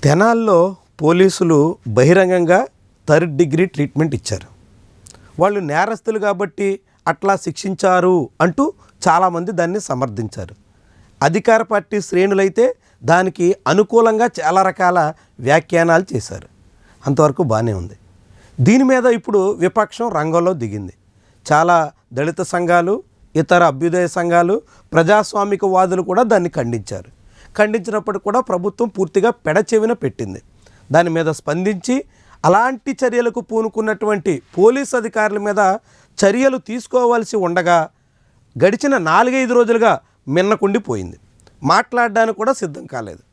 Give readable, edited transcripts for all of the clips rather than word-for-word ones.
తెనాల్లో పోలీసులు బహిరంగంగా థర్డ్ డిగ్రీ ట్రీట్మెంట్ ఇచ్చారు. వాళ్ళు నేరస్తులు కాబట్టి అట్లా శిక్షించారు అంటూ చాలామంది దాన్ని సమర్థించారు. అధికార పార్టీ శ్రేణులైతే దానికి అనుకూలంగా చాలా రకాల వ్యాఖ్యానాలు చేశారు. అంతవరకు బాగానే ఉంది. దీని మీద ఇప్పుడు విపక్షం రంగంలో దిగింది. చాలా దళిత సంఘాలు, ఇతర అభ్యుదయ సంఘాలు, ప్రజాస్వామికవాదులు కూడా దాన్ని ఖండించారు. ఖండించినప్పటికీ కూడా ప్రభుత్వం పూర్తిగా పెడచెవిన పెట్టింది. దాని మీద స్పందించి అలాంటి చర్యలకు పూనుకున్నటువంటి పోలీస్ అధికారుల మీద చర్యలు తీసుకోవాల్సి ఉండగా గడిచిన 4-5 రోజులుగా మిన్నకుండిపోయింది. మాట్లాడడానికి కూడా సిద్ధం కాలేదు.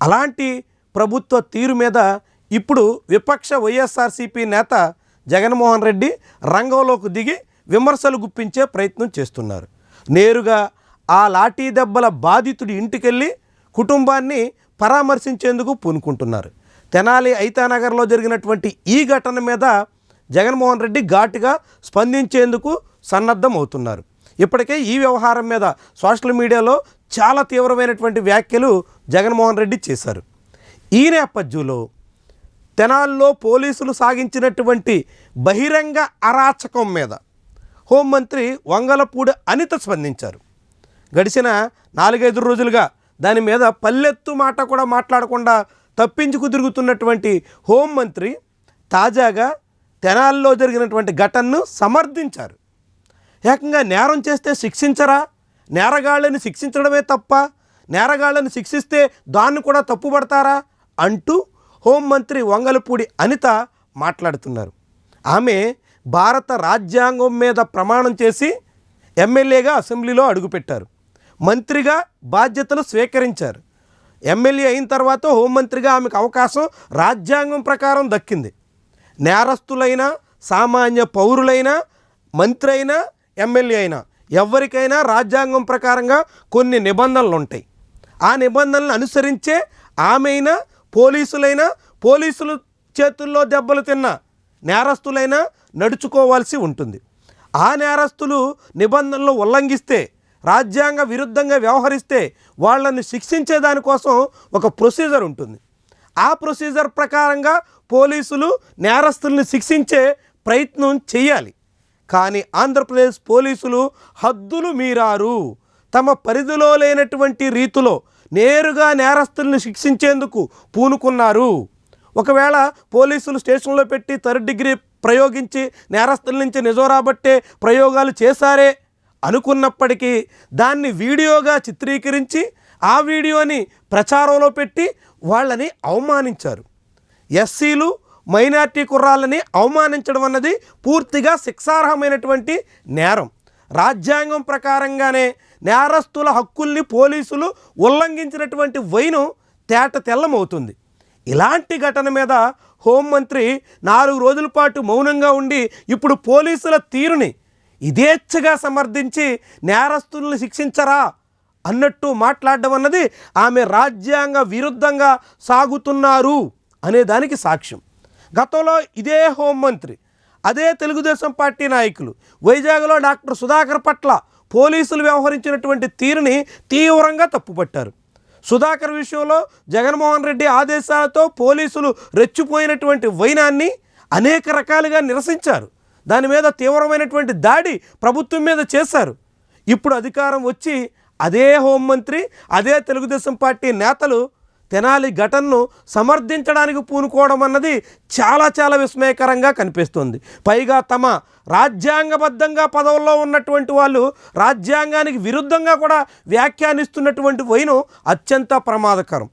అలాంటి ప్రభుత్వ తీరు మీద ఇప్పుడు విపక్ష వైఎస్ఆర్సీపీ నేత జగన్మోహన్ రెడ్డి రంగంలోకి దిగి విమర్శలు గుప్పించే ప్రయత్నం చేస్తున్నారు. నేరుగా ఆ లాఠీ దెబ్బల బాధితుడి ఇంటికెళ్ళి కుటుంబాన్ని పరామర్శించేందుకు పూనుకుంటున్నారు. తెనాలి ఐతానగర్లో జరిగినటువంటి ఈ ఘటన మీద జగన్మోహన్ రెడ్డి ఘాటుగా స్పందించేందుకు సన్నద్ధం అవుతున్నారు. ఇప్పటికే ఈ వ్యవహారం మీద సోషల్ మీడియాలో చాలా తీవ్రమైనటువంటి వ్యాఖ్యలు జగన్మోహన్ రెడ్డి చేశారు. ఈ నేపథ్యంలో తెనాల్లో పోలీసులు సాగించినటువంటి బహిరంగ అరాచకం మీద హోంమంత్రి వంగలపూడి అనిత స్పందించారు. గడిచిన 4-5 రోజులుగా దాని మీద పల్లెత్తు మాట కూడా మాట్లాడకుండా తప్పించుకు తిరుగుతున్నటువంటి హోంమంత్రి తాజాగా తెనాల్లో జరిగినటువంటి ఘటనను సమర్థించారు. ఏకంగా నేరం చేస్తే శిక్షించరా, నేరగాళ్ళని శిక్షించడమే తప్ప, నేరగాళ్ళని శిక్షిస్తే దాన్ని కూడా తప్పుపడతారా అంటూ హోంమంత్రి వంగలపూడి అనిత మాట్లాడుతున్నారు. ఆమె భారత రాజ్యాంగం మీద ప్రమాణం చేసి ఎమ్మెల్యేగా అసెంబ్లీలో అడుగుపెట్టారు. మంత్రిగా బాధ్యతలు స్వీకరించారు. ఎమ్మెల్యే అయిన తర్వాత హోంమంత్రిగా ఆమెకు అవకాశం రాజ్యాంగం ప్రకారం దక్కింది. నేరస్తులైనా, సామాన్య పౌరులైనా, మంత్రి అయినా, ఎమ్మెల్యే అయినా ఎవరికైనా రాజ్యాంగం ప్రకారంగా కొన్ని నిబంధనలు ఉంటాయి. ఆ నిబంధనలను అనుసరించే ఆమె పోలీసులైనా, పోలీసుల చేతుల్లో దెబ్బలు తిన్న నేరస్తులైనా నడుచుకోవాల్సి ఉంటుంది. ఆ నేరస్తులు నిబంధనలు ఉల్లంఘిస్తే, రాజ్యాంగ విరుద్ధంగా వ్యవహరిస్తే వాళ్ళని శిక్షించే దానికోసం ఒక ప్రొసీజర్ ఉంటుంది. ఆ ప్రొసీజర్ ప్రకారంగా పోలీసులు నేరస్తుల్ని శిక్షించే ప్రయత్నం చేయాలి. కానీ ఆంధ్రప్రదేశ్ పోలీసులు హద్దులు మీరారు. తమ పరిధిలో లేనటువంటి రీతిలో నేరుగా నేరస్తుల్ని శిక్షించేందుకు పూనుకున్నారు. ఒకవేళ పోలీసులు స్టేషన్లో పెట్టి థర్డ్ డిగ్రీ ప్రయోగించి నేరస్తుల నుంచి నిజం రాబట్టే ప్రయోగాలు చేశారే అనుకున్నప్పటికీ దాన్ని వీడియోగా చిత్రీకరించి ఆ వీడియోని ప్రచారంలో పెట్టి వాళ్ళని అవమానించారు. ఎస్సీలు, మైనార్టీ కుర్రాళ్ళని అవమానించడం అన్నది పూర్తిగా శిక్షార్హమైనటువంటి నేరం. రాజ్యాంగం ప్రకారంగానే నేరస్తుల హక్కుల్ని పోలీసులు ఉల్లంఘించినటువంటి వైను తేట తెల్లమవుతుంది. ఇలాంటి ఘటన మీద హోంమంత్రి 4 రోజుల పాటు మౌనంగా ఉండి ఇప్పుడు పోలీసుల తీరుని ఇదేచ్ఛగా సమర్థించి నేరస్తుల్ని శిక్షించరా అన్నట్టు మాట్లాడడం అన్నది ఆమె రాజ్యాంగ విరుద్ధంగా సాగుతున్నారు అనే దానికి సాక్ష్యం. గతంలో ఇదే హోంమంత్రి, అదే తెలుగుదేశం పార్టీ నాయకులు వైజాగ్లో డాక్టర్ సుధాకర్ పట్ల పోలీసులు వ్యవహరించినటువంటి తీరుని తీవ్రంగా తప్పుపట్టారు. సుధాకర్ విషయంలో జగన్మోహన్ రెడ్డి ఆదేశాలతో పోలీసులు రెచ్చిపోయినటువంటి వైనాన్ని అనేక రకాలుగా నిరసించారు. దాని మీద తీవ్రమైనటువంటి దాడి ప్రభుత్వం మీద చేశారు. ఇప్పుడు అధికారం వచ్చి అదే హోంమంత్రి, అదే తెలుగుదేశం పార్టీ నేతలు తెనాలి ఘటనను సమర్థించడానికి పూనుకోవడం అన్నది చాలా చాలా విస్మయకరంగా కనిపిస్తుంది. పైగా తమ రాజ్యాంగబద్ధంగా పదవుల్లో ఉన్నటువంటి వాళ్ళు రాజ్యాంగానికి విరుద్ధంగా కూడా వ్యాఖ్యానిస్తున్నటువంటి వైను అత్యంత ప్రమాదకరం.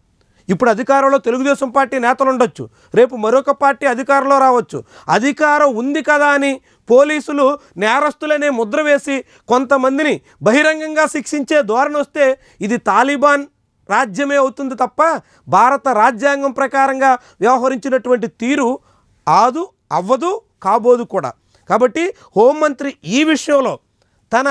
ఇప్పుడు అధికారంలో తెలుగుదేశం పార్టీ నేతలు ఉండొచ్చు, రేపు మరొక పార్టీ అధికారంలో రావచ్చు. అధికారం ఉంది కదా అని పోలీసులు నేరస్తులనే ముద్ర వేసి కొంతమందిని బహిరంగంగా శిక్షించే ధోరణి వస్తే ఇది తాలిబాన్ రాజ్యమే అవుతుంది తప్ప భారత రాజ్యాంగం ప్రకారంగా వ్యవహరించినటువంటి తీరు అవ్వదు, కాబోదు కూడా. కాబట్టి హోంమంత్రి ఈ విషయంలో తన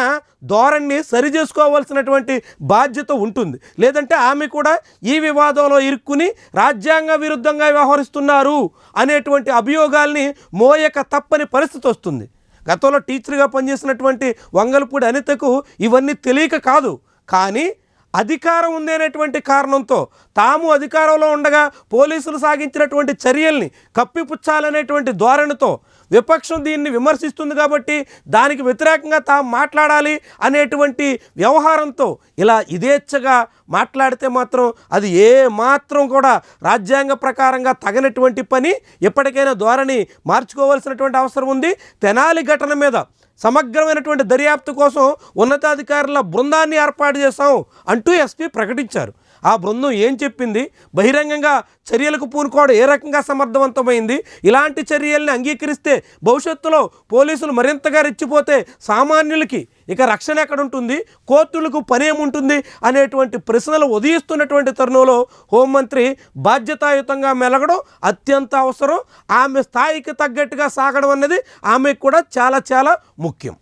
ధోరణిని సరిచేసుకోవాల్సినటువంటి బాధ్యత ఉంటుంది. లేదంటే ఆమె కూడా ఈ వివాదంలో ఇరుక్కుని రాజ్యాంగ విరుద్ధంగా వ్యవహరిస్తున్నారు అనేటువంటి అభియోగాల్ని మోయక తప్పని పరిస్థితి వస్తుంది. గతంలో టీచర్గా పనిచేసినటువంటి వంగలపూడి అనితకు ఇవన్నీ తెలియక కాదు, కానీ అధికారం ఉంది అనేటువంటి కారణంతో తాము అధికారంలో ఉండగా పోలీసులు సాగించినటువంటి చర్యల్ని కప్పిపుచ్చాలనేటువంటి ధోరణితో విపక్షం దీన్ని విమర్శిస్తుంది కాబట్టి దానికి వ్యతిరేకంగా తాము మాట్లాడాలి అనేటువంటి వ్యవహారంతో ఇలా ఇదేచ్ఛగా మాట్లాడితే మాత్రం అది ఏ మాత్రం కూడా రాజ్యాంగ ప్రకారంగా తగనటువంటి పని. ఎప్పటికైనా ధోరణి మార్చుకోవాల్సినటువంటి అవసరం ఉంది. తెనాలి ఘటన మీద సమగ్రమైనటువంటి దర్యాప్తు కోసం ఉన్నతాధికారుల బృందాన్ని ఏర్పాటు చేశాం అంటూ ఎస్పీ ప్రకటించారు. ఆ బృందం ఏం చెప్పింది, బహిరంగంగా చర్యలకు పూనుకోవడం ఏ రకంగా సమర్థవంతమైంది, ఇలాంటి చర్యల్ని అంగీకరిస్తే భవిష్యత్తులో పోలీసులు మరింతగా రెచ్చిపోతే సామాన్యులకి ఇక రక్షణ ఎక్కడుంటుంది, కోర్టులకు పని ఏముంటుంది అనేటువంటి ప్రశ్నలు ఉదయిస్తున్నటువంటి తరుణంలో హోంమంత్రి బాధ్యతాయుతంగా మెలగడం అత్యంత అవసరం. ఆమె స్థాయికి తగ్గట్టుగా సాగడం అన్నది ఆమెకు కూడా చాలా చాలా ముఖ్యం.